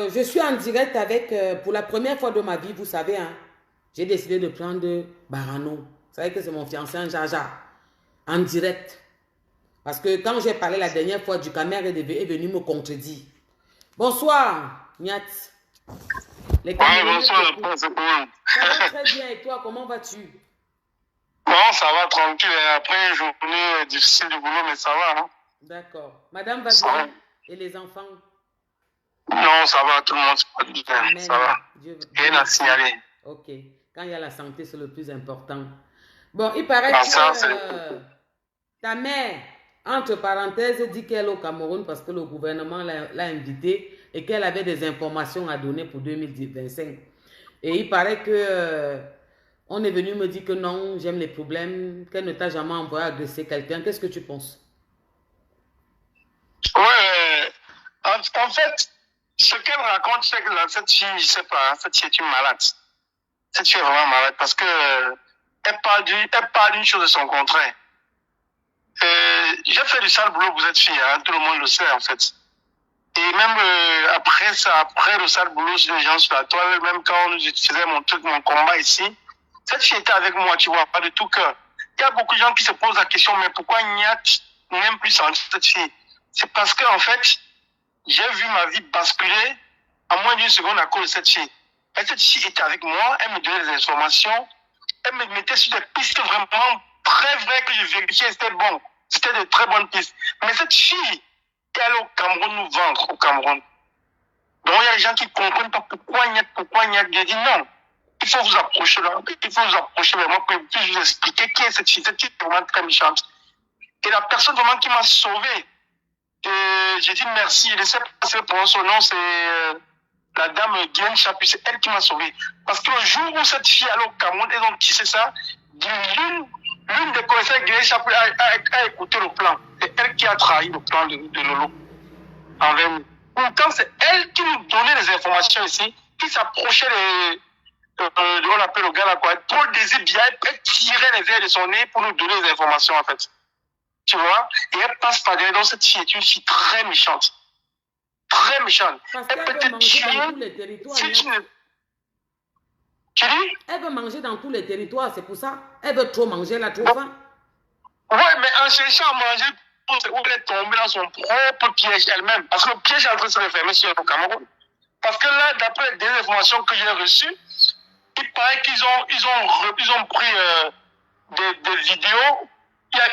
je suis en direct avec, pour la première fois de ma vie, vous savez, hein, j'ai décidé de prendre Barano. Vous savez que c'est mon fiancé en Jaja, en direct. Parce que quand j'ai parlé la dernière fois, du caméra est venu me contredire. Bonsoir, Niat. Les Camerounais bonsoir, ça va très bien et toi, comment vas-tu? Non, ça va tranquille. Après une journée difficile du boulot, mais ça va. Hein? D'accord. Madame va bien et les enfants? Non, ça va, tout le monde se passe bien. Amen. Ça va. Rien à signaler. Ok. Quand il y a la santé, c'est le plus important. Bon, il paraît Ça, que ta mère, entre parenthèses, dit qu'elle est au Cameroun parce que le gouvernement l'a invitée et qu'elle avait des informations à donner pour 2025. Et il paraît que on est venu me dire que non, j'aime les problèmes, qu'elle ne t'a jamais envoyé agresser quelqu'un. Qu'est-ce que tu penses? Ouais, en fait, ce qu'elle raconte, c'est que cette fille, je sais pas, cette fille est une malade. Cette fille est vraiment malade parce que elle parle d'une chose de son contraire. J'ai fait du sale boulot pour cette fille, hein, tout le monde le sait en fait. Et même après ça, après le sale boulot, les gens sur la toile, même quand je faisais mon combat ici, cette fille était avec moi, tu vois, pas de tout cœur. Il y a beaucoup de gens qui se posent la question, mais pourquoi Niat n'aime plus cette fille? C'est parce que en fait, j'ai vu ma vie basculer en moins d'une seconde à cause de cette fille. Et cette fille était avec moi, elle me donnait des informations, elle me mettait sur des pistes vraiment très vraies que je vérifiais, c'était bon. C'était de très bonnes pistes. Mais cette fille est allée au Cameroun nous vendre, au Cameroun. Donc il y a des gens qui ne comprennent pas pourquoi il y a. J'ai dit non. Il faut vous approcher là. Il faut vous approcher vers moi pour que je puisse vous expliquer qui est cette fille. Cette fille est vraiment très méchante. Et la personne vraiment qui m'a sauvé, j'ai dit merci. Je ne sais pas si son nom, c'est la dame Guylaine Chapuis. C'est elle qui m'a sauvé. Parce que le jour où cette fille allait au Cameroun, elles ont tissé ça, l'une des commissaires Guylaine Chapuis a écouté le plan. C'est elle qui a trahi le plan de Lolo envers nous. Pourtant, c'est elle qui nous donnait les informations ici, qui s'approchait on appelle le gars là quoi, Paul Désir Biya, elle tirait les verres de son nez pour nous donner les informations en fait. Tu vois? Et elle passe par derrière. Donc cette fille est une fille très méchante. Très méchante. Elle peut te tuer dans tous les territoires. Si tu dis? Elle veut manger dans tous les territoires, c'est pour ça. Elle veut trop manger, elle a trop faim. Ouais, mais en cherchant à manger, elle est tombée dans son propre piège elle-même. Parce que le piège est en train de se refermer sur le Cameroun. Parce que là, d'après les informations que j'ai reçues, il paraît qu'ils ont pris des vidéos. Il y a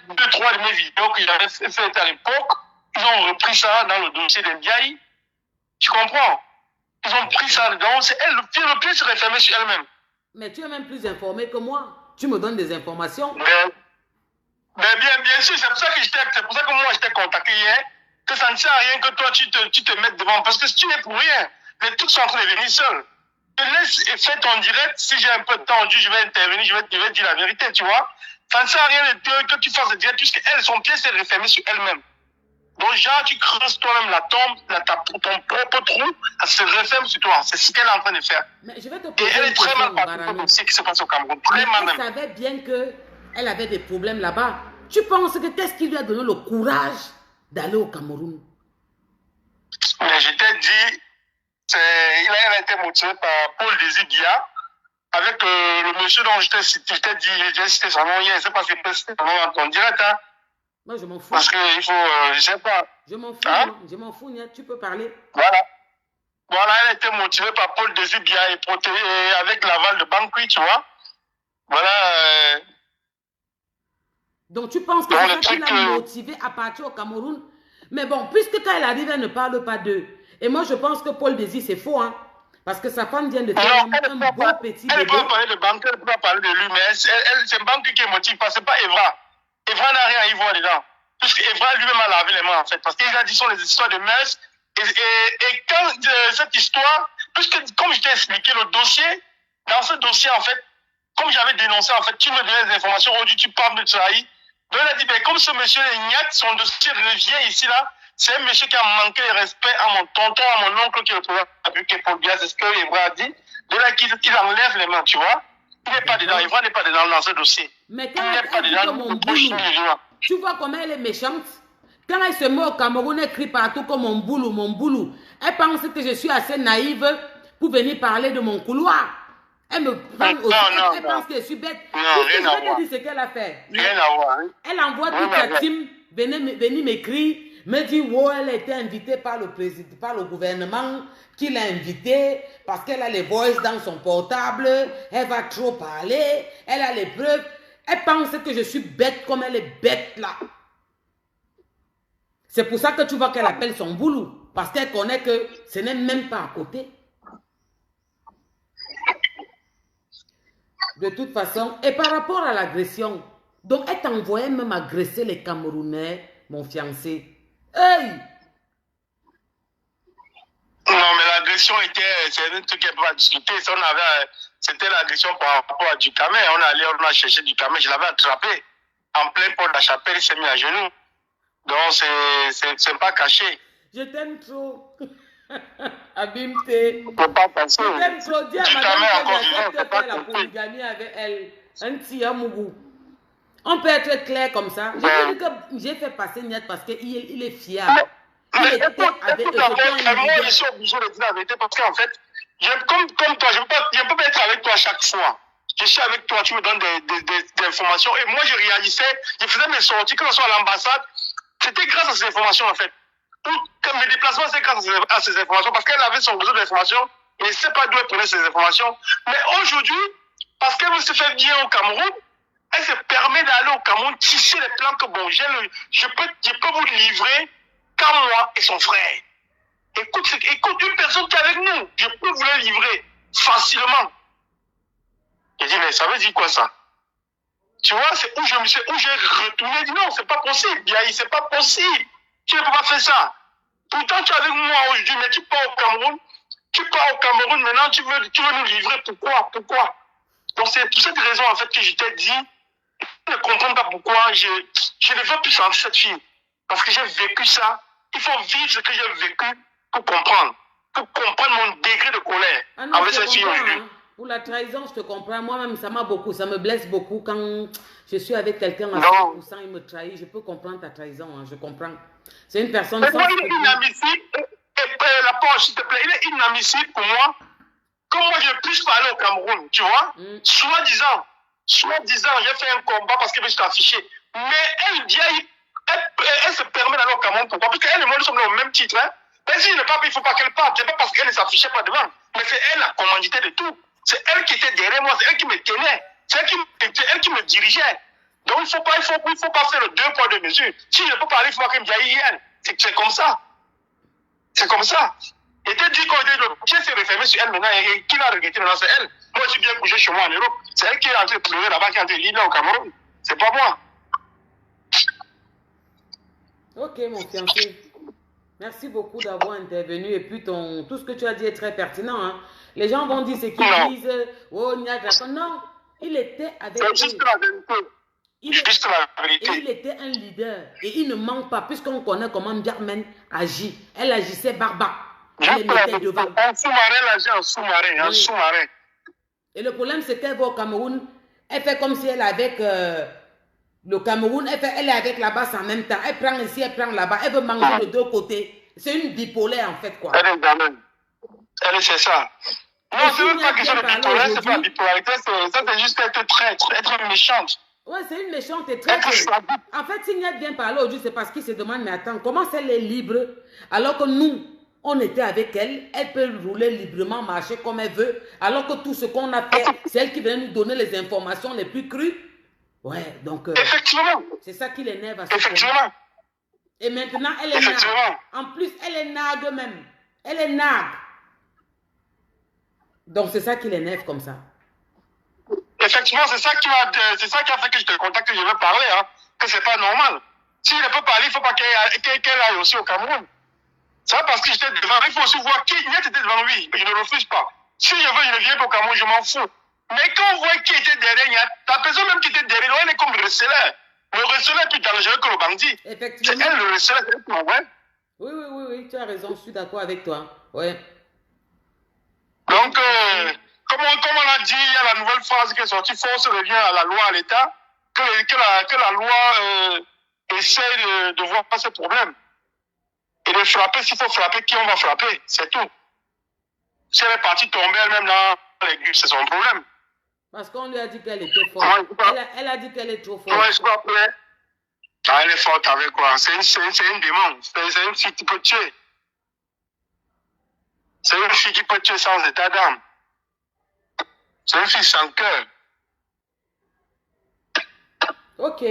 2-3 de mes vidéos que j'avais faites à l'époque. Ils ont repris ça dans le dossier d'Ndiaye. Tu comprends? Ils ont pris ça dedans. C'est elle, le pied se refermé sur elle-même. Mais tu es même plus informé que moi. Tu me donnes des informations. Mais bien sûr, c'est pour ça que moi je t'ai contacté hier. Que ça ne sert à rien que toi tu te mettes devant. Parce que si tu n'es pour rien, les trucs sont en train de venir seuls. Je laisse faire ton direct. Si j'ai un peu de temps, je vais intervenir, je vais dire la vérité, tu vois. Ça ne sert à rien que tu fasses le direct, puisque son pied s'est refermé sur elle-même. Donc, genre, tu creuses toi-même la tombe, ton propre trou, elle se referme sur toi. C'est ce qu'elle est en train de faire. Mais je vais te poser et elle est très mal partie de ce qui se passe au Cameroun. Très mal même. Elle savait bien qu'elle avait des problèmes là-bas. Tu penses que qu'est-ce qui lui a donné le courage d'aller au Cameroun? Mais je t'ai dit, elle a été motivée par Paul Désir Biya, avec le monsieur dont je t'ai dit, j'ai cité son nom hier, je ne sais pas si je peux citer son nom en ton direct, hein. Moi, je m'en fous. Parce qu'il faut, je ne sais pas. Je m'en fous, hein? Je m'en fous, tu peux parler. Voilà. Voilà, elle a été motivée par Paul Désir Biya et avec l'aval de Bankui, tu vois. Voilà. Donc, tu penses que c'est ça qui l'a motivée à partir au Cameroun? Mais bon, puisque quand elle arrive, elle ne parle pas d'eux. Et moi, je pense que Paul Désir, c'est faux, hein. Parce que sa femme vient de faire un beau petit bébé. Elle ne peut pas parler de Bankui, elle ne peut pas parler de lui, mais c'est Bankui qui est motivé, parce que ce n'est pas Evra. Evra n'a rien à y voir dedans. Puisque Evra lui-même a lavé les mains, en fait. Parce qu'il a dit sont les histoires de mœurs. Et quand cette histoire, puisque comme je t'ai expliqué, le dossier, dans ce dossier, en fait, comme j'avais dénoncé, en fait, tu me donnais des informations, aujourd'hui tu parles de trahir. Donc elle a dit, ben, comme ce monsieur Niat, son dossier revient ici, là, c'est un monsieur qui a manqué de respect à mon tonton, à mon oncle qui est le président de la Paul Biya, c'est ce que Evra a dit. De là qu'il enlève les mains, tu vois. Il n'est pas dedans, Evra n'est pas dedans dans ce dossier. Mais quand elle dit que mon boulot, tu vois comment elle est méchante? Quand elle se met au Cameroun, elle crie partout comme mon boulot, mon boulot. Elle pense que je suis assez naïve pour venir parler de mon couloir. Elle me prend aussi. Elle pense que je suis bête. Non, rien à voir. Je vais te dire ce qu'elle a fait. Rien à voir. Hein. Elle envoie toute sa team venir m'écrire, me dit oh, elle a été invitée par le président, par le gouvernement qui l'a invitée parce qu'elle a les voices dans son portable, elle va trop parler, elle a les preuves. Elle pense que je suis bête comme elle est bête là. C'est pour ça que tu vois qu'elle appelle son boulot. Parce qu'elle connaît que ce n'est même pas à côté. De toute façon, et par rapport à l'agression, donc elle t'envoyait même agresser les Camerounais, mon fiancé. Hey! Non, mais l'agression c'est un truc qui n'est pas à discuter. C'était l'agression par rapport à Ducamé. On a cherché Ducamé, je l'avais attrapé. En plein port de la chapelle, il s'est mis à genoux. Donc, c'est pas caché. Je t'aime trop. Abimté. Faut pas passer. Je t'aime trop. Dis à Ducamé encore madame vivant, que faut pas faire la compter. polygamie avec elle. Un petit amoureux. On peut être clair comme ça. Je veux dire que j'ai fait passer Niat parce qu'il est fiable. Mais écoute, moi, je suis obligé de dire la vérité parce qu'en fait, comme toi, je ne peux pas être avec toi chaque fois. Je suis avec toi, tu me donnes des informations. Et moi, je réalisais, je faisais mes sorties, que ce soit à l'ambassade, c'était grâce à ces informations, en fait. Comme mes déplacements, c'est grâce à ces informations, parce qu'elle avait son besoin d'informations, et elle ne sait pas d'où elle prenait ces informations. Mais aujourd'hui, parce qu'elle se fait bien au Cameroun, elle se permet d'aller au Cameroun, tisser les plans que, bon, je peux vous livrer qu'à moi et son frère. Écoute, une personne qui est avec nous, je peux vous la livrer facilement. J'ai dit, mais ça veut dire quoi ça? Tu vois, c'est où j'ai retourné, j'ai dit non, c'est pas possible, Biaï, c'est pas possible. Tu ne peux pas faire ça. Pourtant, tu es avec moi aujourd'hui, mais tu pars au Cameroun. Tu pars au Cameroun, maintenant, tu veux nous livrer. Pourquoi? Donc, c'est pour cette raison, en fait, que je t'ai dit, je ne comprends pas pourquoi je ne veux plus sentir cette fille. Parce que j'ai vécu ça. Il faut vivre ce que j'ai vécu pour comprendre. Pour comprendre mon degré de colère avec cette fille aujourd'hui. Pour la trahison, je te comprends. Moi-même, ça me blesse beaucoup quand je suis avec quelqu'un à 100%, il me trahit. Je peux comprendre ta trahison, hein, je comprends. C'est une personne sans... Il est inadmissible. La poche, s'il te plaît, il est inadmissible pour moi. Comme moi, je ne puisse pas aller au Cameroun, tu vois. Soi-disant, j'ai fait un combat parce que je suis affiché. Mais elle se permet d'aller au Cameroun. Pourquoi? Parce qu'elle et moi, nous sommes au même titre. Hein. Mais si il ne faut pas qu'elle parte. Ce n'est pas parce qu'elle ne s'affichait pas devant. Mais c'est elle la commandité de tout. C'est elle qui était derrière moi. C'est elle qui me tenait. C'est elle qui me dirigeait. Donc, il ne faut pas faire le 2 poids 2 mesures. Si je ne peux pas aller, il faut qu'elle me dise elle. C'est comme ça. C'est comme ça. Et tu dis le pied s'est refermé sur elle maintenant. Et qui l'a regretté maintenant? C'est elle. Moi, je suis bien bougé chez moi en Europe. C'est elle qui est en train de pleurer là-bas, qui est en train de lire là au Cameroun. C'est pas moi. Ok, mon fiancé. Merci beaucoup d'avoir intervenu. Et puis, tout ce que tu as dit est très pertinent. Hein. Les gens vont dire ce qu'ils disent. Oh, non, il était avec eux. C'est juste la vérité. Juste la vérité. Et il était un leader. Et il ne manque pas, puisqu'on connaît comment Biarmen agit. Elle agissait barbare. Elle était devant. Un sous-marin, elle agit en sous-marin. Un sous-marin. Et le problème, c'est qu'elle va au Cameroun. Elle fait comme si elle est avec le Cameroun. Elle est avec la basse en même temps. Elle prend ici, elle prend là-bas. Elle veut manger de deux côtés. C'est une bipolaire, en fait, quoi. Elle est dans elle, c'est ça. Non, c'est même pas question de bipolaire, c'est pas la bipolarité. Ça, c'est juste être traître, être méchante. Ouais, c'est une méchante et très... En fait, si Niat vient parler aujourd'hui, c'est parce qu'il se demande, mais attends, comment elle est libre alors que nous, on était avec elle, elle peut rouler librement, marcher comme elle veut, alors que tout ce qu'on a fait, c'est elle qui vient nous donner les informations les plus crues. Ouais, donc... Effectivement. C'est ça qui l'énerve à ce Effectivement. point. Et maintenant, elle est nague. En plus, elle est nague même. Elle est nague. Donc, c'est ça qui l'énerve comme ça. Effectivement, c'est ça qui a fait que je te contacte, que je veux parler, hein, que c'est pas normal. S'il ne peut pas aller, il ne faut pas qu'elle aille aussi au Cameroun. C'est parce que j'étais devant, il faut aussi voir qui était devant lui. Je ne refuse pas. Si je veux, je ne viens pas au Cameroun, je m'en fous. Mais quand on voit qui était derrière, la personne même qui était derrière, elle est comme le receleur. Le receleur est plus dangereux que le bandit. Effectivement. C'est elle le receleur, ouais. Oui, tu as raison, je suis d'accord avec toi. Ouais. Donc, comme on a dit, il y a la nouvelle phrase qui est sortie, force revient à la loi, à l'État, que la loi essaie de voir ce problème. Et de frapper, s'il faut frapper, qui on va frapper? C'est tout. Si elle est partie tomber elle-même dans l'aiguille, c'est son problème. Parce qu'on lui a dit qu'elle était forte. Elle a dit qu'elle est trop forte. Ouais, je crois que elle est forte avec quoi? C'est une démon. C'est une fille qui peut tuer. C'est une fille qui peut tuer sans état d'âme. C'est une fille sans cœur. Ok,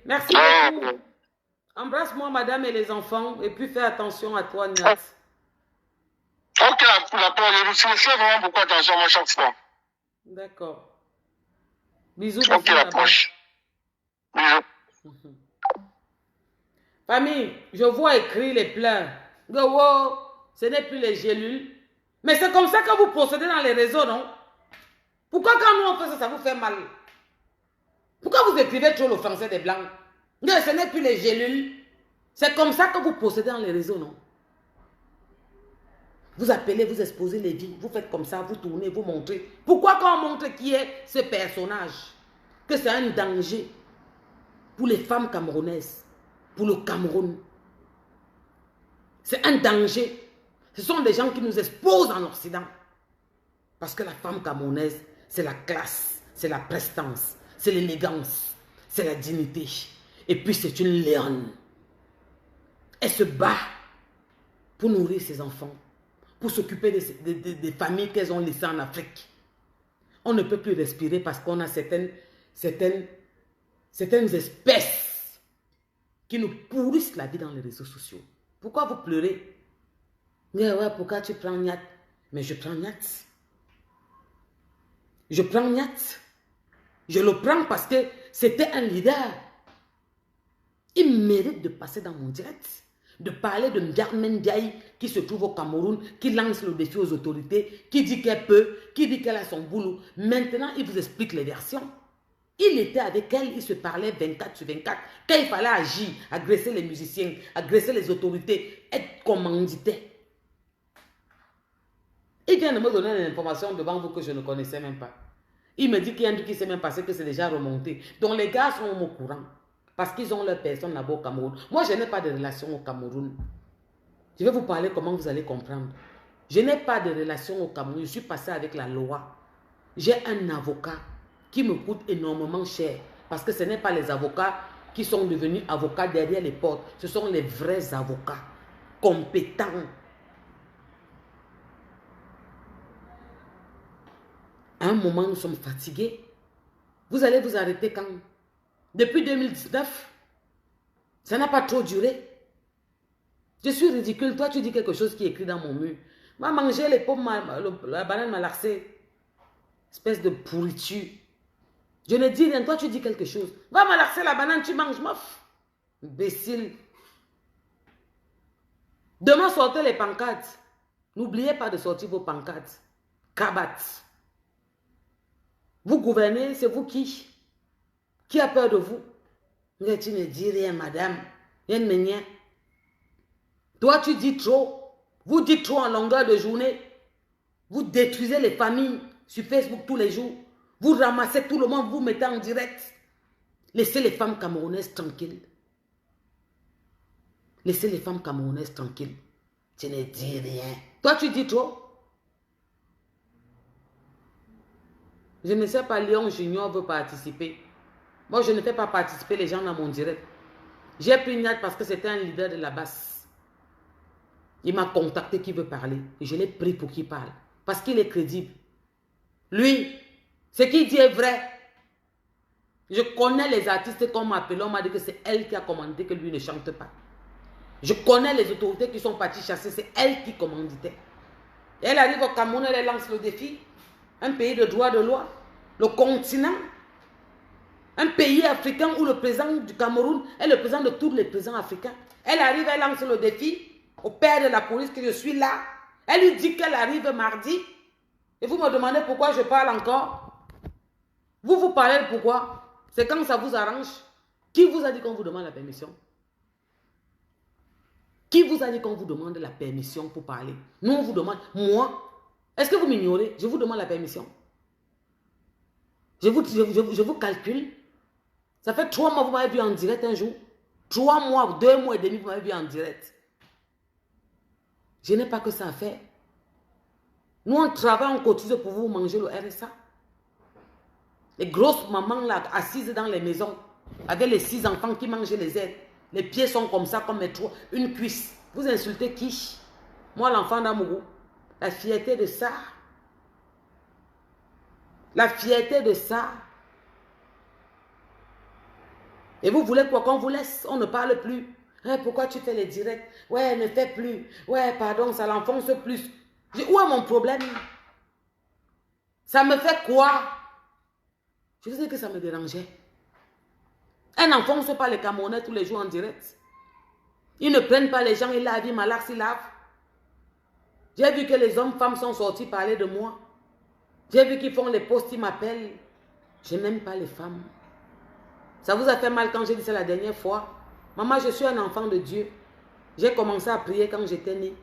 merci beaucoup. Embrasse-moi, madame et les enfants, et puis fais attention à toi, Niat. Ok, je fais vraiment beaucoup attention à chaque fois. D'accord. Bisous. Ok, la proche. Bisous. Famille, je vois écrire les pleurs. Wow, ce n'est plus les gélules. Mais c'est comme ça que vous procédez dans les réseaux, non? Pourquoi quand nous on fait ça, ça vous fait mal? Pourquoi vous écrivez trop le français des blancs? Non, ce n'est plus les gélules. C'est comme ça que vous procédez dans les réseaux, non? Vous appelez, vous exposez les vies, vous faites comme ça, vous tournez, vous montrez. Pourquoi quand on montre qui est ce personnage, que c'est un danger pour les femmes camerounaises, pour le Cameroun? C'est un danger. Ce sont des gens qui nous exposent en Occident. Parce que la femme camerounaise, c'est la classe, c'est la prestance, c'est l'élégance, c'est la dignité. Et puis c'est une lionne. Elle se bat pour nourrir ses enfants, pour s'occuper des familles qu'elles ont laissées en Afrique. On ne peut plus respirer parce qu'on a certaines espèces qui nous pourrissent la vie dans les réseaux sociaux. Pourquoi vous pleurez? Mais ouais, pourquoi tu prends Niat? Mais je prends Niat. Je prends Niat. Je le prends parce que c'était un leader. Il mérite de passer dans mon direct, de parler de Ndiamen Ndiaye qui se trouve au Cameroun, qui lance le défi aux autorités, qui dit qu'elle peut, qui dit qu'elle a son boulot. Maintenant, il vous explique les versions. Il était avec elle, il se parlait 24 sur 24. Quand il fallait agir, agresser les musiciens, agresser les autorités, être commandité. Il vient de me donner une information devant vous que je ne connaissais même pas. Il me dit qu'il y a un truc qui s'est même passé, que c'est déjà remonté. Donc les gars sont au courant. Parce qu'ils ont leur personne là-bas au Cameroun. Moi, je n'ai pas de relation au Cameroun. Je vais vous parler comment vous allez comprendre. Je n'ai pas de relation au Cameroun. Je suis passé avec la loi. J'ai un avocat qui me coûte énormément cher. Parce que ce n'est pas les avocats qui sont devenus avocats derrière les portes. Ce sont les vrais avocats, compétents. À un moment, nous sommes fatigués. Vous allez vous arrêter quand? Depuis 2019, ça n'a pas trop duré. Je suis ridicule. Toi, tu dis quelque chose qui est écrit dans mon mur. Va manger les pommes, la banane malaxée. Espèce de pourriture. Je ne dis rien. Toi, tu dis quelque chose. Va malaxer la banane, tu manges, mof. Imbécile. Demain, sortez les pancartes. N'oubliez pas de sortir vos pancartes. Kabat. Vous gouvernez, c'est vous qui? Qui a peur de vous? Mais tu ne dis rien, madame. Rien. Toi, tu dis trop. Vous dites trop en longueur de journée. Vous détruisez les familles sur Facebook tous les jours. Vous ramassez tout le monde, vous mettez en direct. Laissez les femmes camerounaises tranquilles. Laissez les femmes camerounaises tranquilles. Tu ne dis rien. Toi, tu dis trop. Je ne sais pas, Léon Junior veut participer. Moi, je ne fais pas participer les gens dans mon direct. J'ai pris Niat parce que c'était un leader de la basse. Il m'a contacté qui veut parler. Et je l'ai pris pour qu'il parle. Parce qu'il est crédible. Lui, ce qu'il dit est vrai. Je connais les artistes qu'on m'a appelé. On m'a dit que c'est elle qui a commandé que lui ne chante pas. Je connais les autorités qui sont parties chasser. C'est elle qui commanditait. Et elle arrive au Cameroun, elle lance le défi. Un pays de droit de loi. Le continent. Un pays africain où le président du Cameroun est le président de tous les présidents africains. Elle arrive, elle lance le défi au père de la police que je suis là. Elle lui dit qu'elle arrive mardi. Et vous me demandez pourquoi je parle encore. Vous parlez de pourquoi. C'est quand ça vous arrange. Qui vous a dit qu'on vous demande la permission? Qui vous a dit qu'on vous demande la permission pour parler? Nous, on vous demande. Moi, est-ce que vous m'ignorez? Je vous demande la permission. Je vous calcule. Ça fait 3 mois, vous m'avez vu en direct un jour. 3 mois, 2 mois et demi, vous m'avez vu en direct. Je n'ai pas que ça à faire. Nous, on travaille, on cotise pour vous manger le RSA. Les grosses mamans là, assises dans les maisons, avec les 6 enfants qui mangent les aides. Les pieds sont comme ça, comme une cuisse. Vous insultez qui? Moi, l'enfant d'Amourou. La fierté de ça. La fierté de ça. Et vous voulez quoi qu'on vous laisse? On ne parle plus. Hey, pourquoi tu fais les directs? Ouais, ne fais plus. Ouais, pardon, ça l'enfonce plus. Où est mon problème? Ça me fait quoi? Je disais que ça me dérangeait. Un n'enfonce pas les Camerounais tous les jours en direct. Ils ne prennent pas les gens, ils lavent, ils malaxent, ils lavent. J'ai vu que les hommes, femmes sont sortis parler de moi. J'ai vu qu'ils font les posts, ils m'appellent. Je n'aime pas les femmes. Ça vous a fait mal quand j'ai dit ça la dernière fois? Maman, je suis un enfant de Dieu. J'ai commencé à prier quand j'étais née.